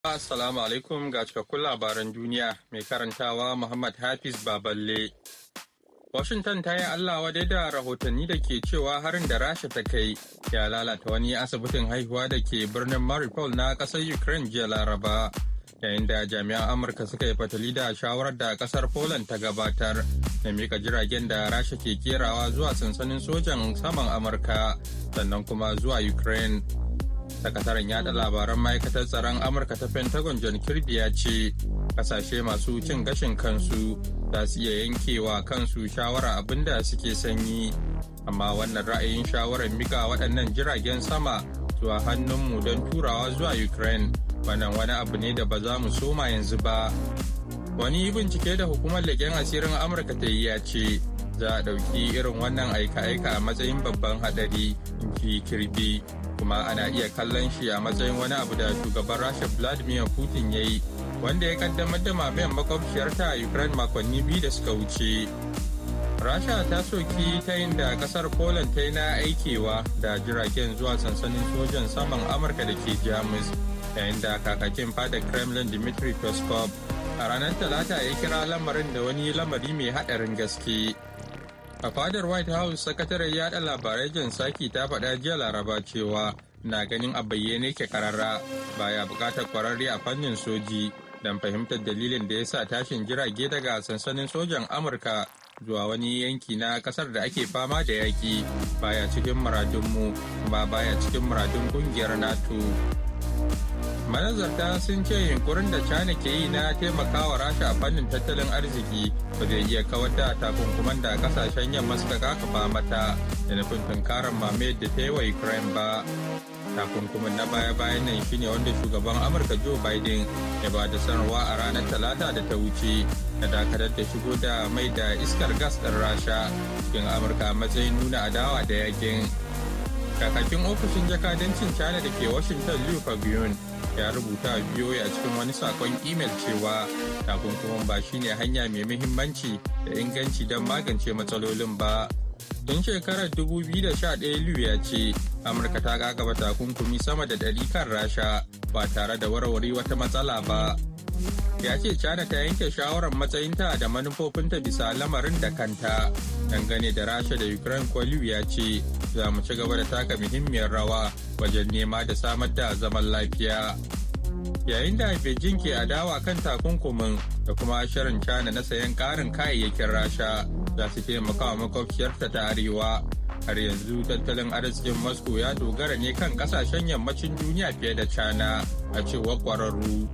Assalamu alaikum ga cikakkun labaran duniya mai karantawa Muhammad Hafiz Baballe. Washington ta yi Allah wadai da rahotanni da ke cewa harin da Rasha ta kai ya lalata wani asibitin haihuwa da ke birnin Mariupol na ƙasar Ukraine jiya Laraba, yayin da jami'an Amurka suka yi fatali da shawarar da ƙasar Poland ta gabatar da mika jiragen da Rasha ke kerawa zuwa sansanin sojan saman Amurka sannan kuma zuwa Ukraine. Sakataren yada labaran ma'aikatar tsaron Amurka ta Pentagon John Kirby ya ce kasashe masu cin gashin kansu za su iya yankewa kansu shawara abin da suke sanyi, amma wannan ra'ayin shawarar mika waɗannan jiragen sama zuwa hannunmu don turawa zuwa Ukraine wannan wani abu ne da ba za mu soma yanzu ba. Wani bincike da hukumar leƙen asirin Amurka ta yi ya ce za a ɗauki irin wannan aika-aika a matsayin babban haɗari, in ji Kirby. Kuma ana iya kallon shi a matsayin wani abu da shugaban Rasha Vladimir Putin ya yi, wanda ya kaddamar da mamayan makwabciyarta a Ukraine makonni 2 da suka wuce. Rasha ta soki ta yin da kasar Poland ta yi na aikewa da jiragen zuwa sansanin sojan saman Amurka da ke Jamus, yayin da kakakin fadar Kremlin Dmitry Peskov a ranar Talata ya kira lamarin da wani lamari mai haɗarin gaske. A fadar White House, sakataren yada labarai Jen Psaki ta faɗa jiya Laraba cewa na ganin a bayyane ke karara baya buƙatar kwararre a fannin soji don fahimtar dalilin da ya sa tashin jirage daga sansanin sojan Amurka zuwa wani yanki na ƙasar da ake fama da yaƙi baya cikin muradunmu kuma baya cikin muradun ƙungiyar NATO. Manazarta sun ce yunkurin da China ke yi na taimakawa Rasha a fannin tattalin arziki ba zai iya kawar da takunkuman da kasashen yamma suka kakaba mata da nufin tunkarar mamayar da ta yi wa Ukraine ba. Takunkumin na baya-bayan nan shine wanda shugaban Amurka Joe Biden ya ba da sanarwa a ranar Talata da ta wuce na dakatar da shigo da mai da iskar gas ɗin Rasha cikin Amurka a matsayin nuna adawa da yakin. Kakakin ofishin jakadancin China da ke Washington Liu Fabian ya rubuta biyoyi a cikin wani sakon imel cewa takunkumin ba shine hanya mai muhimmanci da inganci don magance matsalolin ba. Tun shekarar 2011 Liu ya ce Amurka ta gagaba takunkumi sama da 100 kan Rasha ba tare da warware wata matsala ba. Ya ce China ta yanke shawarar matsayinta da manufofinta bisa lamarin da kanta. Dangane da Rasha da Ukraine ko Liu ya ce za mu ci gaba da taka muhimmiyar rawa wajen nema da samar da zaman lafiya. Yayin da Beijing ke adawa kan takunkumin da kuma shirin China na sayan karin kayayyakin Rasha za su taimaka wa makwabciyarta ta arewa. Har yanzu tattalin arzikin Moscow ya dogara ne kan kasashen yammacin duniya fiye da China, a cewar kwararru.